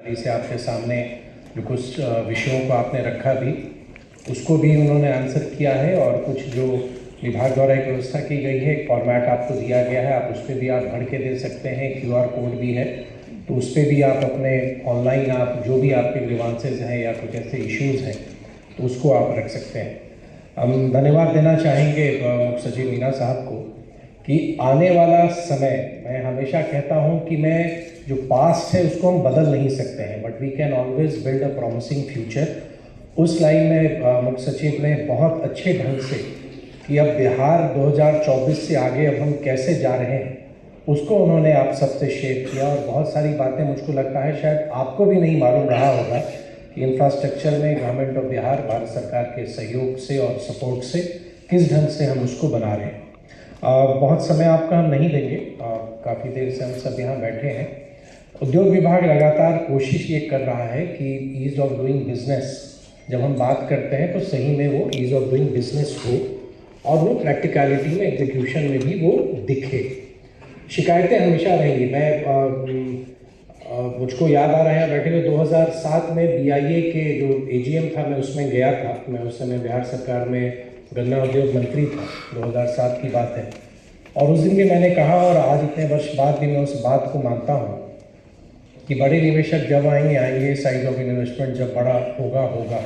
से आपके सामने जो कुछ विषयों को आपने रखा भी, उसको भी उन्होंने आंसर किया है। और कुछ जो विभाग द्वारा एक व्यवस्था की गई है, एक फॉर्मेट आपको दिया गया है, आप उस पर भी आप भर के दे सकते हैं। QR कोड भी है, तो उस पर भी आप अपने ऑनलाइन आप जो भी आपके ग्रीवांसेस हैं या कुछ ऐसे इश्यूज़ हैं तो उसको आप रख सकते हैं। हम धन्यवाद देना चाहेंगे मुख्य सचिव मीना साहब को कि आने वाला समय, मैं हमेशा कहता हूं कि मैं जो पास्ट है उसको हम बदल नहीं सकते हैं, but we can always build a promising future. उस लाइन में मुख्य सचिव ने बहुत अच्छे ढंग से कि अब बिहार 2024 से आगे अब हम कैसे जा रहे हैं उसको उन्होंने आप सबसे शेयर किया। और बहुत सारी बातें मुझको लगता है शायद आपको भी नहीं मालूम रहा होगा कि इंफ्रास्ट्रक्चर में गवर्नमेंट ऑफ बिहार, भारत सरकार के सहयोग से और सपोर्ट से किस ढंग से हम उसको बना रहे हैं। बहुत समय आपका हम नहीं देंगे, काफ़ी देर से हम सब यहाँ बैठे हैं। उद्योग विभाग लगातार कोशिश ये कर रहा है कि ईज़ ऑफ डूइंग बिजनेस, जब हम बात करते हैं तो सही में वो ईज़ ऑफ डूइंग बिजनेस हो और वो प्रैक्टिकलिटी में, एग्जीक्यूशन में भी वो दिखे। शिकायतें हमेशा रहेंगी। मुझको याद आ रहा है बैठे हुए 2007 में BIA के जो AGM था, मैं उसमें गया था। मैं उस समय बिहार सरकार में गन्ना उद्योग मंत्री था, 2007 की बात है। और उस दिन भी मैंने कहा, और आज इतने वर्ष बाद भी मैं उस बात को मानता हूँ कि बड़े निवेशक जब आएंगे, साइज ऑफ इन्वेस्टमेंट जब बड़ा होगा।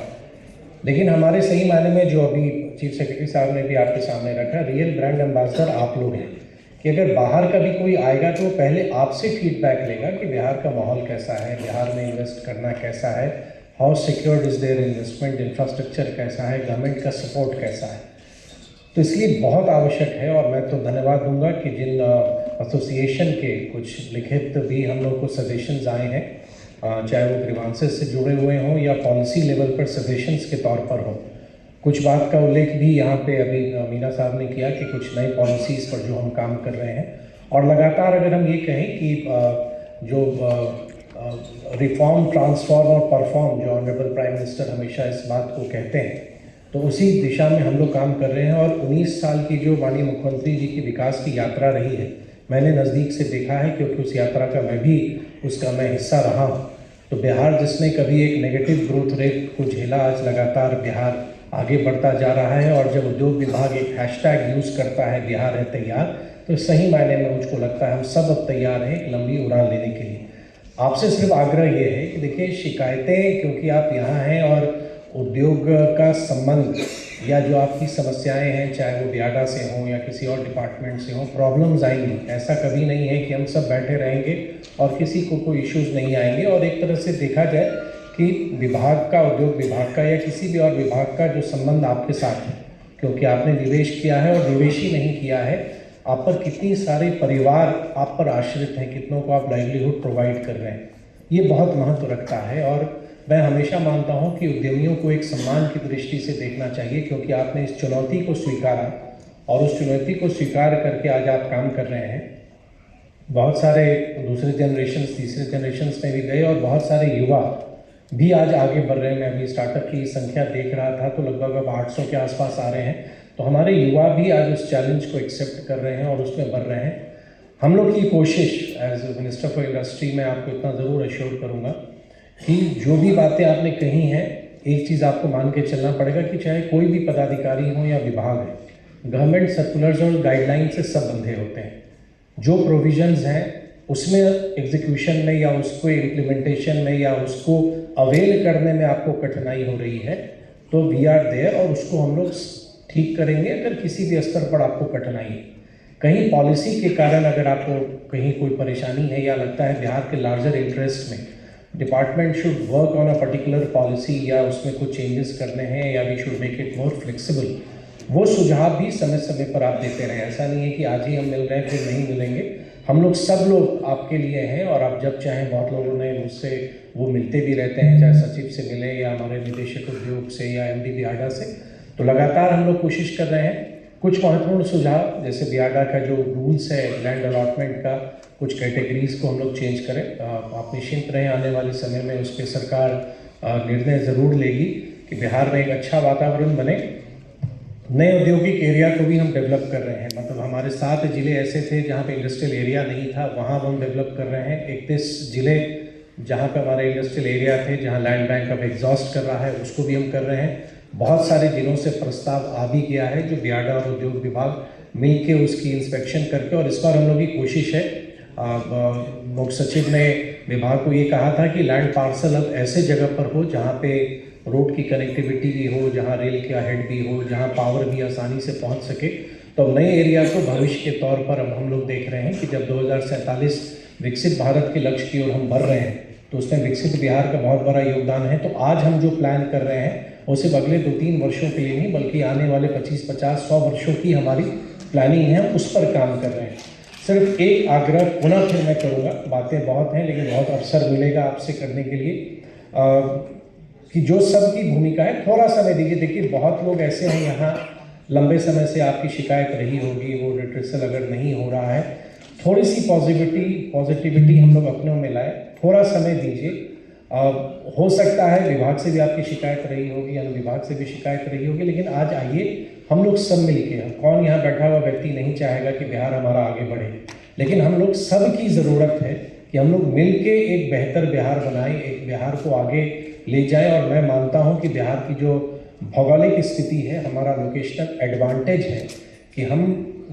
लेकिन हमारे सही मायने में जो अभी चीफ सेक्रेटरी साहब ने भी आपके सामने रखा, रियल ब्रांड एम्बेसडर आप लोग हैं कि अगर बाहर का भी कोई आएगा तो पहले आपसे फीडबैक लेगा कि बिहार का माहौल कैसा है, बिहार में इन्वेस्ट करना कैसा है, how secured is their investment, infrastructure कैसा है, गवर्नमेंट का सपोर्ट कैसा है। तो इसलिए बहुत आवश्यक है। और मैं तो धन्यवाद दूंगा कि जिन एसोसिएशन के कुछ लिखित भी हम लोग को सजेशंस आए हैं, चाहे वो ग्रीवांसेस से जुड़े हुए हों या पॉलिसी लेवल पर सजेशंस के तौर पर हों। कुछ बात का उल्लेख भी यहाँ पे अभी मीना साहब ने किया कि कुछ नई पॉलिसीज़ पर जो हम काम कर रहे हैं। और लगातार अगर हम ये कहें कि जो रिफॉर्म, ट्रांसफॉर्म और परफॉर्म, जो ऑनरेबल प्राइम मिनिस्टर हमेशा इस बात को कहते हैं, तो उसी दिशा में हम लोग काम कर रहे हैं। और 19 साल की जो माननीय मुख्यमंत्री जी की विकास की यात्रा रही है, मैंने नज़दीक से देखा है क्योंकि उस यात्रा का मैं हिस्सा रहा हूँ। तो बिहार जिसने कभी एक नेगेटिव ग्रोथ रेट को झेला, आज लगातार बिहार आगे बढ़ता जा रहा है। और जब उद्योग विभाग एक हैशटैग यूज़ करता है, बिहार है तैयार, तो सही मायने में मुझको लगता है हम सब अब तैयार हैं एक लंबी उड़ान लेने के लिए। आपसे सिर्फ आग्रह ये है कि देखिए, शिकायतें, क्योंकि आप यहाँ हैं और उद्योग का संबंध या जो आपकी समस्याएं हैं, चाहे वो बियाडा से हों या किसी और डिपार्टमेंट से हों, प्रॉब्लम्स आएंगी। ऐसा कभी नहीं है कि हम सब बैठे रहेंगे और किसी को कोई इश्यूज़ नहीं आएंगे। और एक तरह से देखा जाए कि विभाग का, उद्योग विभाग का या किसी भी और विभाग का जो संबंध आपके साथ है, क्योंकि आपने निवेश किया है और निवेश ही नहीं किया है, आप पर कितनी सारे परिवार आप पर आश्रित हैं, कितनों को आप लाइवलीहुड प्रोवाइड कर रहे हैं, ये बहुत महत्व रखता है। और मैं हमेशा मानता हूं कि उद्यमियों को एक सम्मान की दृष्टि से देखना चाहिए, क्योंकि आपने इस चुनौती को स्वीकारा और उस चुनौती को स्वीकार करके आज आप काम कर रहे हैं। बहुत सारे दूसरे जनरेशन, तीसरे जनरेशन में भी गए और बहुत सारे युवा भी आज आगे बढ़ रहे हैं। मैं अभी स्टार्टअप की संख्या देख रहा था तो लगभग अब 800 के आसपास आ रहे हैं। तो हमारे युवा भी आज उस चैलेंज को एक्सेप्ट कर रहे हैं और उसमें बढ़ रहे हैं। हम लोग की कोशिश एज मिनिस्टर फॉर इंडस्ट्री में आपको इतना ज़रूर एश्योर करूँगा कि जो भी बातें आपने कही हैं, एक चीज़ आपको मान के चलना पड़ेगा कि चाहे कोई भी पदाधिकारी हो या विभाग है, गवर्नमेंट सर्कुलर्स और गाइडलाइन से सब बंधे होते हैं। जो प्रोविजंस हैं उसमें एग्जीक्यूशन में या उसको इम्प्लीमेंटेशन में या उसको अवेल करने में आपको कठिनाई हो रही है तो वी आर देयर और उसको हम लोग ठीक करेंगे। अगर किसी भी स्तर पर आपको कठिनाई है, कहीं पॉलिसी के कारण अगर आपको कहीं कोई परेशानी है या लगता है बिहार के लार्जर इंटरेस्ट में department should work on a particular policy या उसमें कुछ चेंजेस करने हैं या we should make it more flexible, वो सुझाव भी समय समय पर आप देते रहें। ऐसा नहीं है कि आज ही हम मिल रहे हैं फिर नहीं मिलेंगे। हम लोग सब लोग आपके लिए हैं और आप जब चाहें, बहुत लोगों ने मुझसे वो मिलते भी रहते हैं, चाहे सचिव से मिले या हमारे निदेशक उद्योग से या MD बियाडा से। तो लगातार हम लोग कोशिश कर रहे हैं। कुछ महत्वपूर्ण सुझाव, जैसे बियाडा का जो रूल्स है लैंड अलॉटमेंट का, कुछ कैटेगरीज को हम लोग चेंज करें। आप निश्चिंत रहें, आने वाले समय में उस पर सरकार निर्णय ज़रूर लेगी कि बिहार में एक अच्छा वातावरण बने। नए औद्योगिक एरिया को भी हम डेवलप कर रहे हैं। मतलब हमारे 7 ज़िले ऐसे थे जहाँ पे इंडस्ट्रियल एरिया नहीं था, वहाँ हम डेवलप कर रहे हैं। 31 ज़िले जहाँ पे हमारे इंडस्ट्रियल एरिया थे, जहाँ लैंड बैंक अब एग्जॉस्ट कर रहा है, उसको भी हम कर रहे हैं। बहुत सारे जिलों से प्रस्ताव आ भी गया है, जो बियाडा और उद्योग विभाग मिलके उसकी इंस्पेक्शन करके, और इस बार हम लोग की कोशिश है, मुख्य सचिव ने विभाग को ये कहा था कि लैंड पार्सल अब ऐसे जगह पर हो जहाँ पे रोड की कनेक्टिविटी भी हो, जहाँ रेल का हेड भी हो, जहाँ पावर भी आसानी से पहुँच सके। तो नए एरिया को भविष्य के तौर पर अब हम लोग देख रहे हैं कि जब 2047 विकसित भारत के लक्ष्य की ओर हम बढ़ रहे हैं, तो उसमें विकसित बिहार का बहुत बड़ा योगदान है। तो आज हम जो प्लान कर रहे हैं वो सिर्फ अगले 2-3 वर्षों के लिए नहीं, बल्कि आने वाले 25, 50, 100 वर्षों की हमारी प्लानिंग है, उस पर काम कर रहे हैं। सिर्फ एक आग्रह पुनः फिर मैं करूँगा, बातें बहुत हैं लेकिन बहुत अवसर मिलेगा आपसे करने के लिए, कि जो सबकी भूमिका है थोड़ा समय दीजिए। देखिए, बहुत लोग ऐसे हैं यहाँ, लंबे समय से आपकी शिकायत रही होगी, वो रिट्रेसल अगर नहीं हो रहा है, थोड़ी सी पॉजिटिविटी हम लोग अपनों में लाए, थोड़ा समय दीजिए। हो सकता है विभाग से भी आपकी शिकायत रही होगी, अन्य विभाग से भी शिकायत रही होगी, लेकिन आज आइए हम लोग सब मिलके, कौन यहाँ बैठा हुआ व्यक्ति नहीं चाहेगा कि बिहार हमारा आगे बढ़े, लेकिन हम लोग सब की ज़रूरत है कि हम लोग मिलके एक बेहतर बिहार बनाएं, एक बिहार को आगे ले जाएं। और मैं मानता हूं कि बिहार की जो भौगोलिक स्थिति है, हमारा लोकेशनल एडवांटेज है कि हम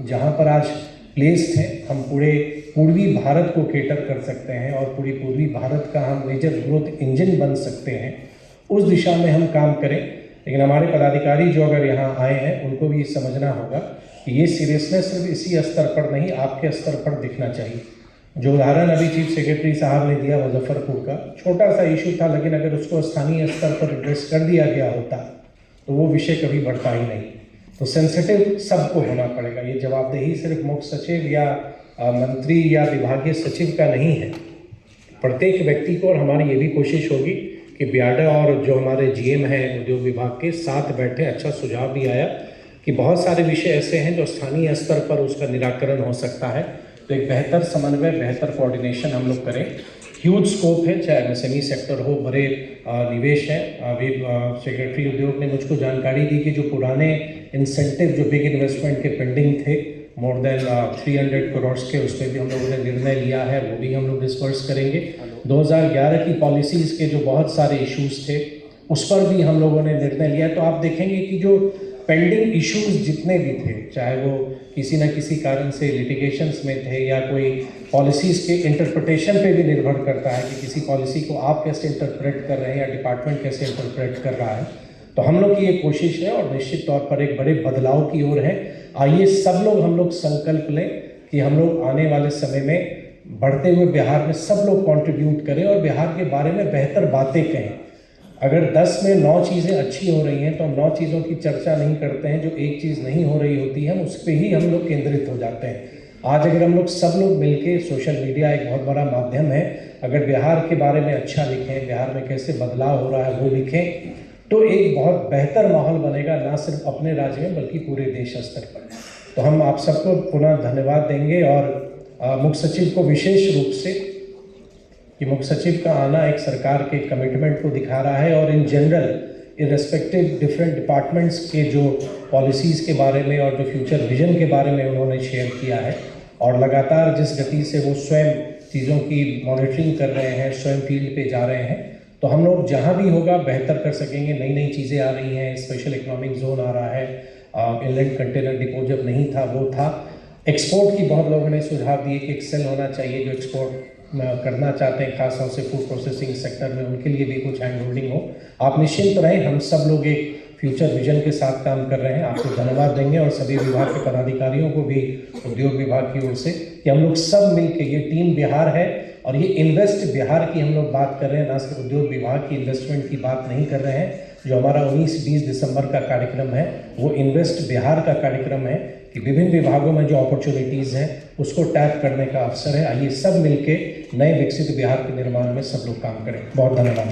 जहां पर आज प्लेस्ड हैं, हम पूरे पूर्वी भारत को केटर कर सकते हैं और पूरी पूर्वी भारत का हम मेजर ग्रोथ इंजन बन सकते हैं। उस दिशा में हम काम करें। लेकिन हमारे पदाधिकारी जो अगर यहाँ आए हैं, उनको भी समझना होगा कि ये सीरियसनेस सिर्फ इसी स्तर पर नहीं, आपके स्तर पर दिखना चाहिए। जो उदाहरण अभी चीफ सेक्रेटरी साहब ने दिया मुजफ्फरपुर का, छोटा सा इशू था, लेकिन अगर उसको स्थानीय स्तर पर एड्रेस कर दिया गया होता तो वो विषय कभी बढ़ता ही नहीं। तो सेंसिटिव सबको होना पड़ेगा। ये जवाबदेही सिर्फ मुख्य सचिव या मंत्री या विभागीय सचिव का नहीं है, प्रत्येक व्यक्ति को। और हमारी ये भी कोशिश होगी कि बियाडा और जो हमारे जीएम हैं उद्योग विभाग के साथ बैठे। अच्छा सुझाव भी आया कि बहुत सारे विषय ऐसे हैं जो स्थानीय स्तर पर उसका निराकरण हो सकता है, तो एक बेहतर समन्वय, बेहतर कोऑर्डिनेशन हम लोग करें। ह्यूज स्कोप है, चाहे एमएसएमई सेक्टर हो, बड़े निवेश हैं। अभी सेक्रेटरी उद्योग ने मुझको जानकारी दी कि जो पुराने इंसेंटिव जो बिग इन्वेस्टमेंट के पेंडिंग थे, मोर देन 300 करोड़ के, उस पर भी हम लोगों ने निर्णय लिया है, वो भी हम लोग डिस्पर्स करेंगे। 2011 की पॉलिसीज़ के जो बहुत सारे इश्यूज थे, उस पर भी हम लोगों ने निर्णय लिया। तो आप देखेंगे कि जो पेंडिंग इश्यूज जितने भी थे, चाहे वो किसी न किसी कारण से लिटिगेशंस में थे या कोई पॉलिसीज़ के इंटरप्रिटेशन पे भी निर्भर करता है कि किसी पॉलिसी को आप कैसे इंटरप्रेट कर रहे हैं या डिपार्टमेंट कैसे इंटरप्रेट कर रहा है, तो हम लोग की ये कोशिश है और निश्चित तौर पर एक बड़े बदलाव की ओर है। आइए सब लोग हम लोग संकल्प लें कि हम लोग आने वाले समय में बढ़ते हुए बिहार में सब लोग कंट्रीब्यूट करें और बिहार के बारे में बेहतर बातें कहें। अगर 10 में 9 चीज़ें अच्छी हो रही हैं तो हम 9 चीज़ों की चर्चा नहीं करते हैं, जो एक चीज़ नहीं हो रही होती है उस पर ही हम लोग केंद्रित हो जाते हैं। आज अगर हम लोग सब लोग मिलके, सोशल मीडिया एक बहुत बड़ा माध्यम है, अगर बिहार के बारे में अच्छा लिखें, बिहार में कैसे बदलाव हो रहा है वो लिखें, तो एक बहुत बेहतर माहौल बनेगा, ना सिर्फ अपने राज्य में बल्कि पूरे देश स्तर पर। तो हम आप सबको पुनः धन्यवाद देंगे और मुख्य सचिव को विशेष रूप से, कि मुख्य सचिव का आना एक सरकार के कमिटमेंट को दिखा रहा है और in general irrespective different departments के जो पॉलिसीज़ के बारे में और जो फ्यूचर विजन के बारे में उन्होंने शेयर किया है, और लगातार जिस गति से वो स्वयं चीज़ों की मॉनिटरिंग कर रहे हैं, स्वयं फील्ड पे जा रहे हैं, तो हम लोग जहाँ भी होगा बेहतर कर सकेंगे। नई नई चीज़ें आ रही हैं, स्पेशल इकोनॉमिक जोन आ रहा है, इनलैंड कंटेनर डिपो जब नहीं था वो था, एक्सपोर्ट की बहुत लोगों ने सुझाव दिए कि एक सेल होना चाहिए जो एक्सपोर्ट करना चाहते हैं, खासतौर से फूड प्रोसेसिंग सेक्टर में, उनके लिए भी कुछ हैंड होल्डिंग हो। आप निश्चिंत रहें, हम सब लोग एक फ्यूचर विजन के साथ काम कर रहे हैं। आपको धन्यवाद देंगे और सभी विभाग के पदाधिकारियों को भी उद्योग विभाग की ओर से, कि हम लोग सब मिलकर, ये टीम बिहार है और ये इन्वेस्ट बिहार की हम लोग बात कर रहे हैं, ना सिर्फ उद्योग विभाग की इन्वेस्टमेंट की बात नहीं कर रहे हैं। जो हमारा 19-20 दिसंबर का कार्यक्रम है वो इन्वेस्ट बिहार का कार्यक्रम है, कि विभिन्न विभागों में जो अपॉर्चुनिटीज़ हैं उसको टैप करने का अवसर है। आइए सब मिलके नए विकसित बिहार के निर्माण में सब लोग काम करें। बहुत धन्यवाद।